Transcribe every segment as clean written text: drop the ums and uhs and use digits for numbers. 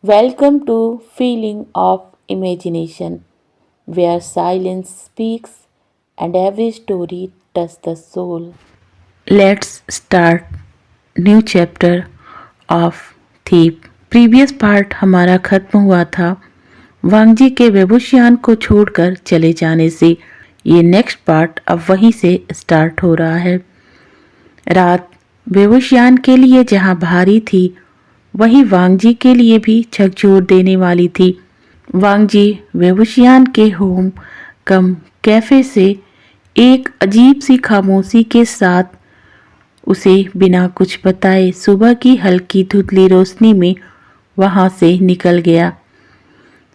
Welcome to Feeling of Imagination, where silence speaks and every story touches the soul. Let's start new chapter of Thief. Previous part हमारा खत्म हुआ था वांगजी के वेबुशियान को छोड़कर चले जाने से। ये नेक्स्ट पार्ट अब वहीं से स्टार्ट हो रहा है। रात वेबुशियान के लिए जहां भारी थी वहीं वांगजी के लिए भी झकझोर देने वाली थी। वांगजी वेबुशियान के होम कम कैफे से एक अजीब सी खामोशी के साथ उसे बिना कुछ बताए सुबह की हल्की धुंधली रोशनी में वहां से निकल गया।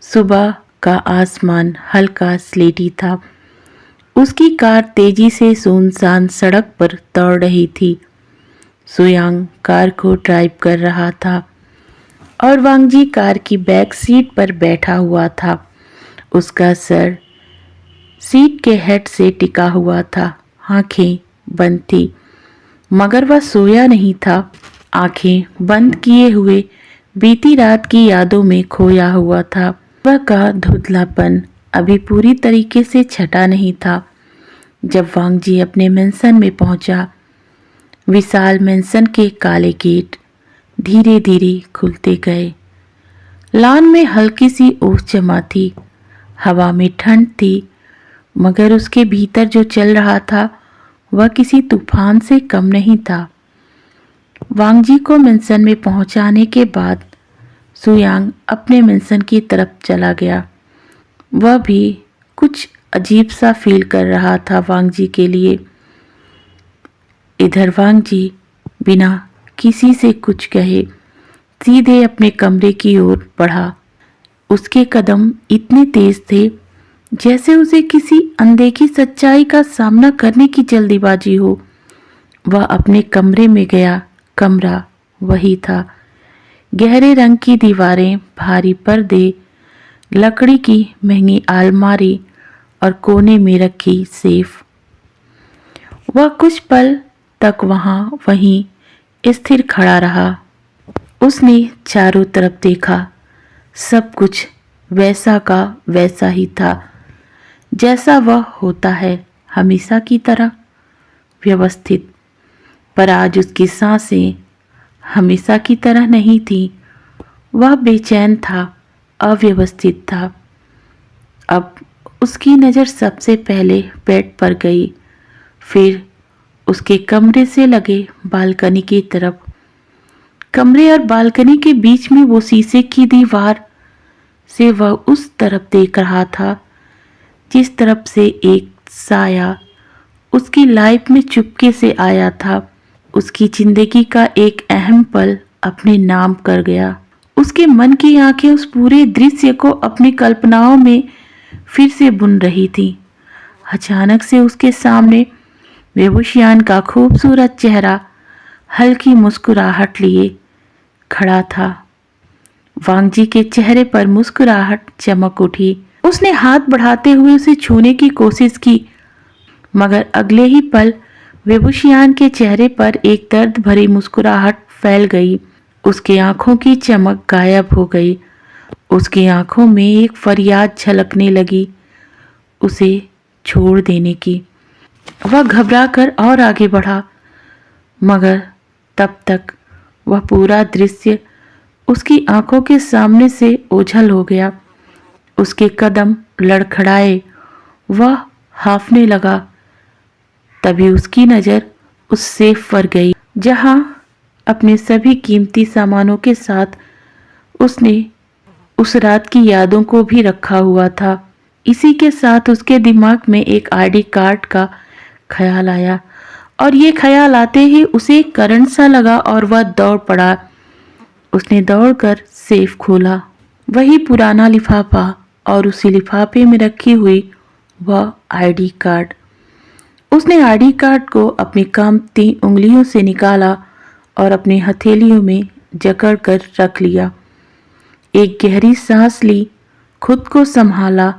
सुबह का आसमान हल्का स्लेटी था। उसकी कार तेजी से सुनसान सड़क पर दौड़ रही थी। सुयांग कार को ड्राइव कर रहा था और वांगजी कार की बैक सीट पर बैठा हुआ था। उसका सर सीट के हेड से टिका हुआ था, आंखें बंद थी, मगर वह सोया नहीं था। आंखें बंद किए हुए बीती रात की यादों में खोया हुआ था। वह का धुंधलापन अभी पूरी तरीके से छटा नहीं था। जब वांगजी अपने मेंशन में पहुंचा, विशाल मेंशन के काले गेट धीरे धीरे खुलते गए। लॉन में हल्की सी ओस जमा थी, हवा में ठंड थी, मगर उसके भीतर जो चल रहा था वह किसी तूफान से कम नहीं था। वांगजी को मेंशन में पहुंचाने के बाद सुयांग अपने मेंशन की तरफ चला गया। वह भी कुछ अजीब सा फील कर रहा था वांगजी के लिए। इधर वांगजी बिना किसी से कुछ कहे सीधे अपने कमरे की ओर बढ़ा। उसके कदम इतने तेज थे जैसे उसे किसी अनदेखी सच्चाई का सामना करने की जल्दीबाजी हो। वह अपने कमरे में गया। कमरा वही था। गहरे रंग की दीवारें, भारी पर्दे, लकड़ी की महंगी अलमारी और कोने में रखी सेफ। वह कुछ पल तक वहीं स्थिर खड़ा रहा। उसने चारों तरफ देखा। सब कुछ वैसा का वैसा ही था जैसा वह होता है, हमेशा की तरह व्यवस्थित। पर आज उसकी सांसें हमेशा की तरह नहीं थी। वह बेचैन था, अव्यवस्थित था। अब उसकी नज़र सबसे पहले बेड पर गई, फिर उसके कमरे से लगे बालकनी की तरफ। कमरे और बालकनी के बीच में वो शीशे की दीवार से वह उस तरफ देख रहा था जिस तरफ से एक साया उसकी लाइफ में चुपके से आया था। उसकी जिंदगी का एक अहम पल अपने नाम कर गया। उसके मन की आंखें उस पूरे दृश्य को अपनी कल्पनाओं में फिर से बुन रही थी। अचानक से उसके सामने वेबुशियान का खूबसूरत चेहरा हल्की मुस्कुराहट लिए खड़ा था। वांगजी के चेहरे पर मुस्कुराहट चमक उठी। उसने हाथ बढ़ाते हुए उसे छूने की कोशिश की, मगर अगले ही पल वेबुशियान के चेहरे पर एक दर्द भरी मुस्कुराहट फैल गई। उसकी आंखों की चमक गायब हो गई। उसकी आंखों में एक फरियाद झलकने लगी, उसे छोड़ देने की। वह घबराकर और आगे बढ़ा, मगर तब तक वह पूरा दृश्य उसकी आंखों के सामने से ओझल हो गया। उसके कदम लड़खड़ाए, वह हांफने लगा। तभी उसकी नज़र उस सेफ पर गई जहां अपने सभी कीमती सामानों के साथ उसने उस रात की यादों को भी रखा हुआ था। इसी के साथ उसके दिमाग में एक आईडी कार्ड का ख्याल आया और ये ख्याल आते ही उसे करंट सा लगा और वह दौड़ पड़ा। उसने दौड़कर सेफ खोला। वही पुराना लिफाफा और उसी लिफाफे में रखी हुई वह आईडी कार्ड। उसने आईडी कार्ड को अपनी कांपती उंगलियों से निकाला और अपनी हथेलियों में जकड़ कर रख लिया। एक गहरी सांस ली, खुद को संभाला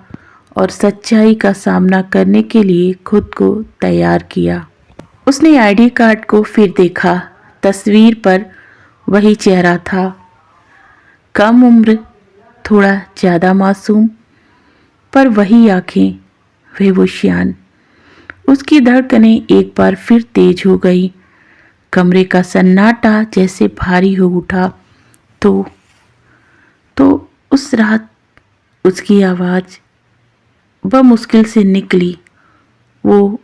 और सच्चाई का सामना करने के लिए खुद को तैयार किया। उसने आईडी कार्ड को फिर देखा। तस्वीर पर वही चेहरा था। कम उम्र, थोड़ा ज़्यादा मासूम, पर वही आंखें, वे वो शान। उसकी धड़कनें एक बार फिर तेज हो गई। कमरे का सन्नाटा जैसे भारी हो उठा। तो उस रात उसकी आवाज़ बमुश्किल से निकली, वो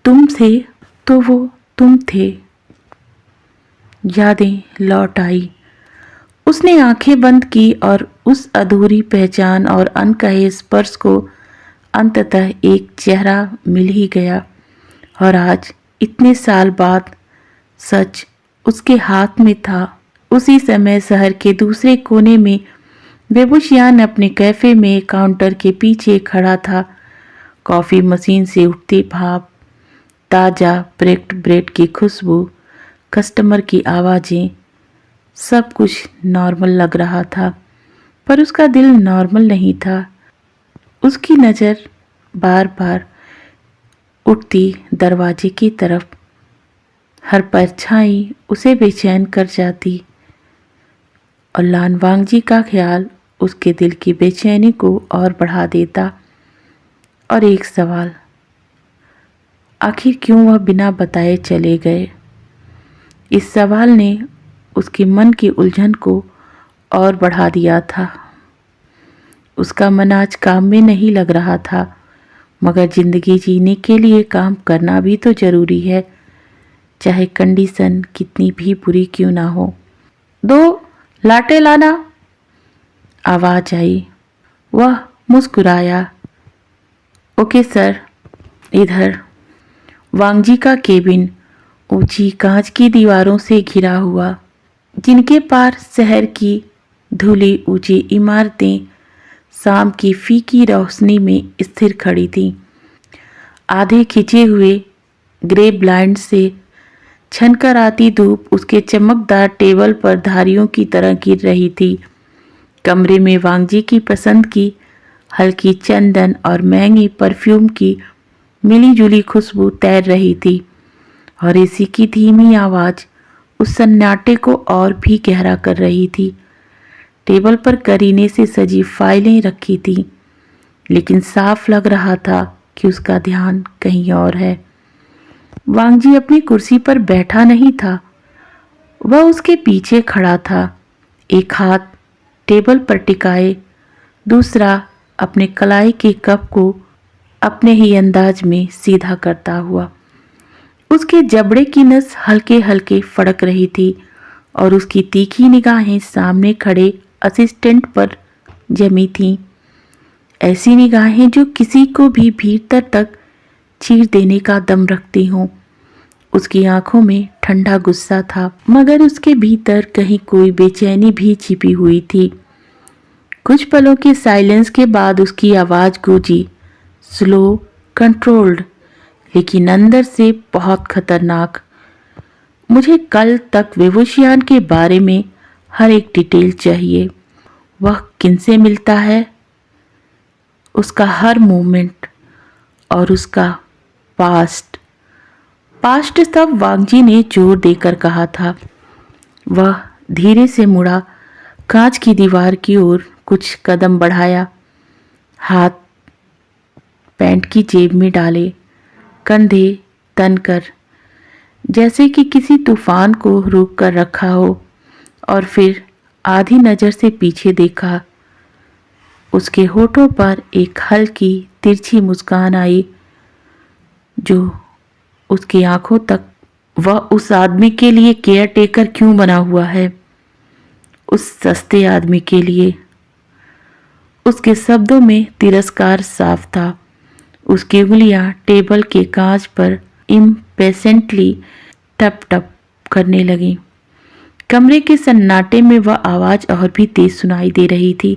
तुम थे। तो वो तुम थे। यादें लौट आई। उसने आंखें बंद की और उस अधूरी पहचान और अनकहे स्पर्श को अंततः एक चेहरा मिल ही गया। और आज इतने साल बाद सच उसके हाथ में था। उसी समय शहर के दूसरे कोने में बेबुशियान अपने कैफे में काउंटर के पीछे खड़ा था। कॉफ़ी मशीन से उठती भाप, ताज़ा ब्रेक्ड ब्रेड की खुशबू, कस्टमर की आवाज़ें, सब कुछ नॉर्मल लग रहा था। पर उसका दिल नॉर्मल नहीं था। उसकी नज़र बार बार उठती दरवाजे की तरफ, हर परछाई उसे बेचैन कर जाती और लानवांग जी का ख्याल उसके दिल की बेचैनी को और बढ़ा देता। और एक सवाल, आखिर क्यों वह बिना बताए चले गए? इस सवाल ने उसके मन की उलझन को और बढ़ा दिया था। उसका मन आज काम में नहीं लग रहा था, मगर जिंदगी जीने के लिए काम करना भी तो जरूरी है, चाहे कंडीशन कितनी भी बुरी क्यों ना हो। 2 लाटे लाना, आवाज आई। वह मुस्कुराया। Okay sir. इधर। वांगजी का केबिन ऊंची कांच की दीवारों से घिरा हुआ, जिनके पार शहर की धुली ऊंची इमारतें शाम की फीकी रोशनी में स्थिर खड़ी थीं। आधे खिंचे हुए ग्रे ब्लाइंड से छनकर आती धूप उसके चमकदार टेबल पर धारियों की तरह गिर रही थी। कमरे में वांगजी की पसंद की हल्की चंदन और महंगी परफ्यूम की मिली-जुली खुशबू तैर रही थी और एसी की धीमी आवाज़ उस सन्नाटे को और भी गहरा कर रही थी। टेबल पर करीने से सजी फाइलें रखी थीं, लेकिन साफ लग रहा था कि उसका ध्यान कहीं और है। वांगजी अपनी कुर्सी पर बैठा नहीं था, वह उसके पीछे खड़ा था, एक हाथ टेबल पर टिकाए, दूसरा अपने कलाई के कप को अपने ही अंदाज में सीधा करता हुआ। उसके जबड़े की नस हल्के हल्के फड़क रही थी और उसकी तीखी निगाहें सामने खड़े असिस्टेंट पर जमी थीं। ऐसी निगाहें जो किसी को भी भीतर तक चीर देने का दम रखती हों। उसकी आंखों में ठंडा गुस्सा था, मगर उसके भीतर कहीं कोई बेचैनी भी छिपी हुई थी। कुछ पलों के साइलेंस के बाद उसकी आवाज़ गूंजी, स्लो, कंट्रोल्ड, लेकिन अंदर से बहुत खतरनाक। मुझे कल तक वेवोशियान के बारे में हर एक डिटेल चाहिए। वह किनसे मिलता है, उसका हर मूवमेंट और उसका पास्ट। पास्ट सब वांगजी ने जोर देकर कहा था। वह धीरे से मुड़ा, कांच की दीवार की ओर कुछ कदम बढ़ाया, हाथ पैंट की जेब में डाले, कंधे तन कर, जैसे कि किसी तूफान को रोक कर रखा हो, और फिर आधी नज़र से पीछे देखा। उसके होठों पर एक हल्की तिरछी मुस्कान आई, जो उसकी आंखों तक। वह उस आदमी के लिए केयर टेकर क्यों बना हुआ है? उस सस्ते आदमी के लिए। उसके शब्दों में तिरस्कार साफ था। उसकी उंगलियां टेबल के कांच पर इम्पेशेंटली टप टप करने लगी। कमरे के सन्नाटे में वह आवाज़ और भी तेज सुनाई दे रही थी।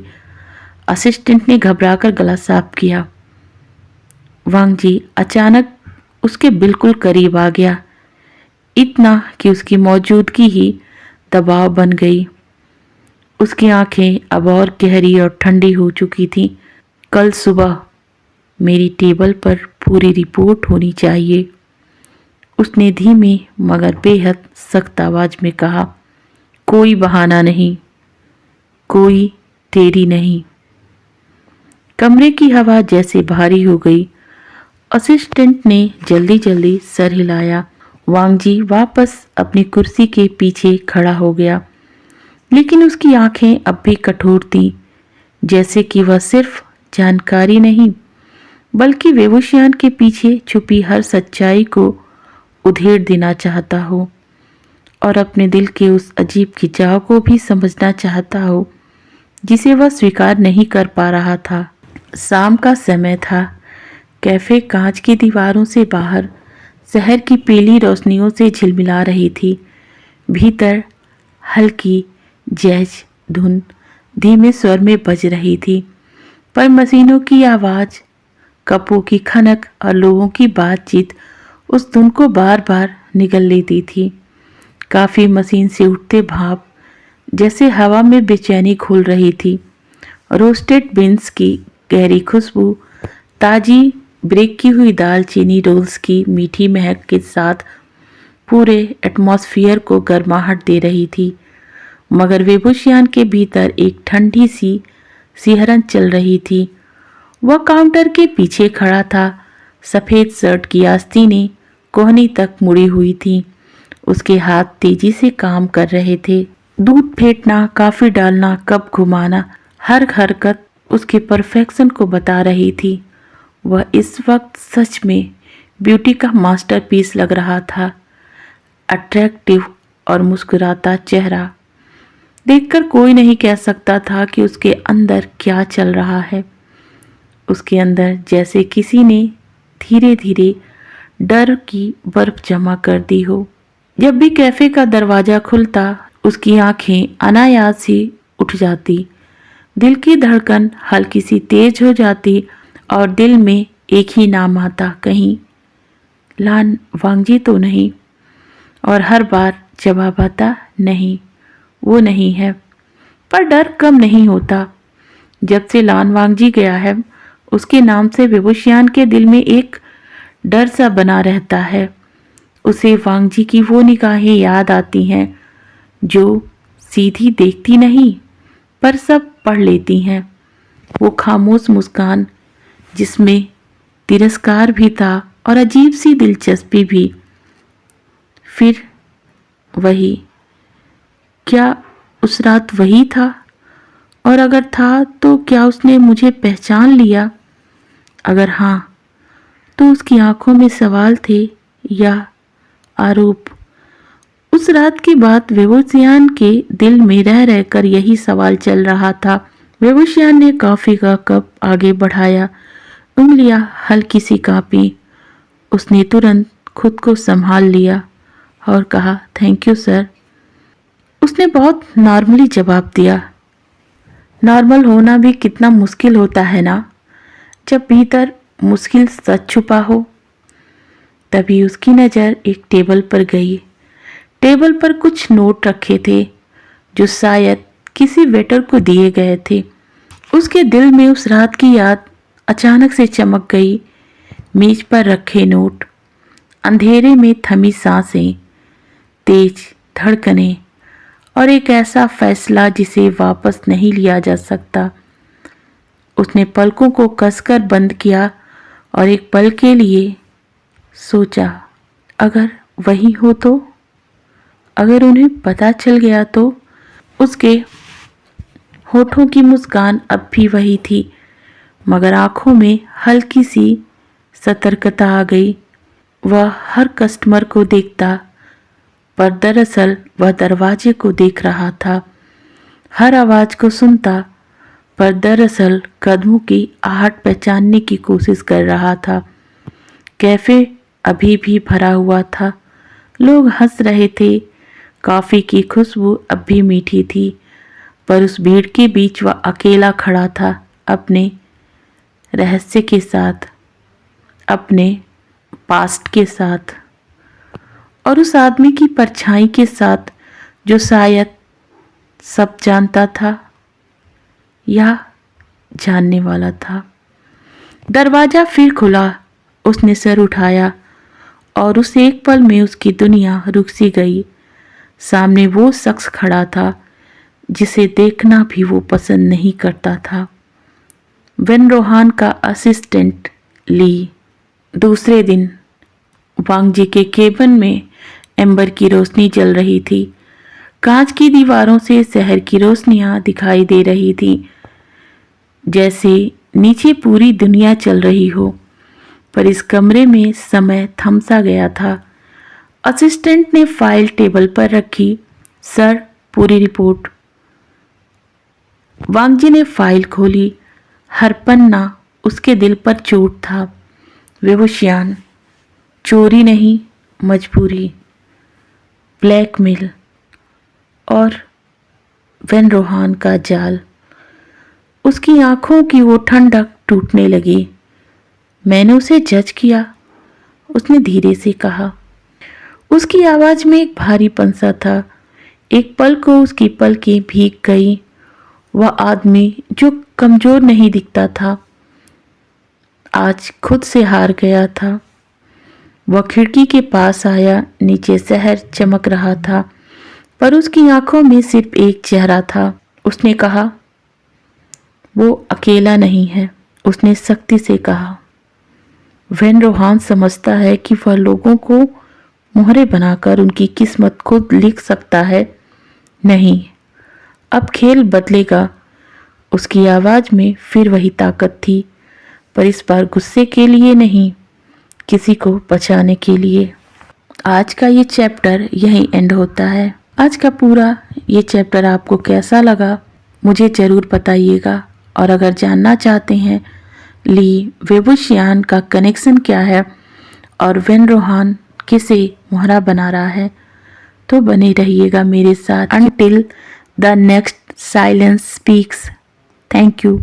असिस्टेंट ने घबराकर गला साफ किया। वांगजी अचानक उसके बिल्कुल करीब आ गया, इतना कि उसकी मौजूदगी ही दबाव बन गई। उसकी आंखें अब और गहरी और ठंडी हो चुकी थीं। कल सुबह मेरी टेबल पर पूरी रिपोर्ट होनी चाहिए, उसने धीमी मगर बेहद सख्त आवाज में कहा। कोई बहाना नहीं। कोई देरी नहीं। कमरे की हवा जैसे भारी हो गई। असिस्टेंट ने जल्दी जल्दी सर हिलाया। वांगजी वापस अपनी कुर्सी के पीछे खड़ा हो गया, लेकिन उसकी आंखें अब भी कठोर थीं, जैसे कि वह सिर्फ जानकारी नहीं बल्कि वेवुशियान के पीछे छुपी हर सच्चाई को उधेड़ देना चाहता हो और अपने दिल के उस अजीब खिंचाव को भी समझना चाहता हो जिसे वह स्वीकार नहीं कर पा रहा था। शाम का समय था। कैफे कांच की दीवारों से बाहर शहर की पीली रोशनियों से झिलमिला रही थी। भीतर हल्की जैज धुन धीमे स्वर में बज रही थी, पर मशीनों की आवाज़, कपों की खनक और लोगों की बातचीत उस धुन को बार बार निगल लेती थी। काफ़ी मशीन से उठते भाप जैसे हवा में बेचैनी घुल रही थी। रोस्टेड बीन्स की गहरी खुशबू ताज़ी ब्रेक की हुई दालचीनी रोल्स की मीठी महक के साथ पूरे एटमॉस्फेयर को गर्माहट दे रही थी। मगर वेबुशियान के भीतर एक ठंडी सी सिहरन चल रही थी। वह काउंटर के पीछे खड़ा था। सफ़ेद शर्ट की आस्तीनें कोहनी तक मुड़ी हुई थी। उसके हाथ तेजी से काम कर रहे थे। दूध फेंटना, कॉफ़ी डालना, कप घुमाना, हर हरकत उसके परफेक्शन को बता रही थी। वह इस वक्त सच में ब्यूटी का मास्टरपीस लग रहा था। अट्रैक्टिव और मुस्कुराता चेहरा देखकर कोई नहीं कह सकता था कि उसके अंदर क्या चल रहा है। उसके अंदर जैसे किसी ने धीरे धीरे डर की बर्फ जमा कर दी हो। जब भी कैफे का दरवाज़ा खुलता, उसकी आंखें अनायास ही उठ जाती, दिल की धड़कन हल्की सी तेज हो जाती और दिल में एक ही नाम आता, कहीं लान वांगजी तो नहीं। और हर बार जवाब आता, नहीं, वो नहीं है। पर डर कम नहीं होता। जब से लान वांगजी गया है, उसके नाम से वेबुशियान के दिल में एक डर सा बना रहता है। उसे वांगजी की वो निगाहें याद आती हैं जो सीधी देखती नहीं पर सब पढ़ लेती हैं। वो खामोश मुस्कान जिसमें तिरस्कार भी था और अजीब सी दिलचस्पी भी। फिर वही, क्या उस रात वही था? और अगर था तो क्या उसने मुझे पहचान लिया? अगर हाँ, तो उसकी आंखों में सवाल थे या आरोप? उस रात की बात वेबुशियान के दिल में रह रहकर यही सवाल चल रहा था। वेबुशियान ने कॉफी का कप आगे बढ़ाया। उंगलियां हल्की सी कांपी। उसने तुरंत खुद को संभाल लिया और कहा, थैंक यू सर। उसने बहुत नॉर्मली जवाब दिया। नॉर्मल होना भी कितना मुश्किल होता है ना, जब भीतर मुश्किल सच छुपा हो। तभी उसकी नज़र एक टेबल पर गई। टेबल पर कुछ नोट रखे थे जो शायद किसी वेटर को दिए गए थे। उसके दिल में उस रात की याद अचानक से चमक गई। मेज पर रखे नोट, अंधेरे में थमी सांसें, तेज धड़कनें और एक ऐसा फैसला जिसे वापस नहीं लिया जा सकता। उसने पलकों को कसकर बंद किया और एक पल के लिए सोचा, अगर वही हो तो? अगर उन्हें पता चल गया तो? उसके होठों की मुस्कान अब भी वही थी, मगर आंखों में हल्की सी सतर्कता आ गई। वह हर कस्टमर को देखता, पर दरअसल वह दरवाजे को देख रहा था। हर आवाज़ को सुनता, पर दरअसल कदमों की आहट पहचानने की कोशिश कर रहा था। कैफ़े अभी भी भरा हुआ था। लोग हंस रहे थे। कॉफ़ी की खुशबू अब भी मीठी थी, पर उस भीड़ के बीच वह अकेला खड़ा था, अपने रहस्य के साथ, अपने पास्ट के साथ और उस आदमी की परछाई के साथ जो शायद सब जानता था या जानने वाला था। दरवाज़ा फिर खुला। उसने सर उठाया और उस एक पल में उसकी दुनिया रुक सी गई। सामने वो शख्स खड़ा था जिसे देखना भी वो पसंद नहीं करता था। वेन रोहान का असिस्टेंट ली। दूसरे दिन वांग जी के केबिन में एम्बर की रोशनी जल रही थी। कांच की दीवारों से शहर की रोशनियां दिखाई दे रही थी, जैसे नीचे पूरी दुनिया चल रही हो, पर इस कमरे में समय थम सा गया था। असिस्टेंट ने फाइल टेबल पर रखी। सर, पूरी रिपोर्ट। वांग जी ने फाइल खोली। हर पन्ना उसके दिल पर चोट था। वेवुशियान, चोरी नहीं, मजबूरी, ब्लैकमेल और वेन रोहान का जाल। उसकी आंखों की वो ठंडक टूटने लगी। मैंने उसे जज किया, उसने धीरे से कहा। उसकी आवाज में एक भारीपन सा था। एक पल को उसकी पलकें भीग गई। वह आदमी जो कमजोर नहीं दिखता था, आज खुद से हार गया था। वह खिड़की के पास आया। नीचे शहर चमक रहा था, पर उसकी आंखों में सिर्फ एक चेहरा था। उसने कहा, वो अकेला नहीं है, उसने सख्ती से कहा। वेन रोहान समझता है कि वह लोगों को मोहरे बनाकर उनकी किस्मत खुद लिख सकता है। नहीं, अब खेल बदलेगा। उसकी आवाज में फिर वही ताकत थी, पर इस बार गुस्से के लिए नहीं, किसी को बचाने के लिए। आज का ये चैप्टर यहीं एंड होता है। आज का पूरा ये चैप्टर आपको कैसा लगा मुझे ज़रूर बताइएगा। और अगर जानना चाहते हैं ली वेवुशियान का कनेक्शन क्या है और वेन रोहान किसे मोहरा बना रहा है, तो बने रहिएगा मेरे साथ। Until the next silence speaks. Thank you.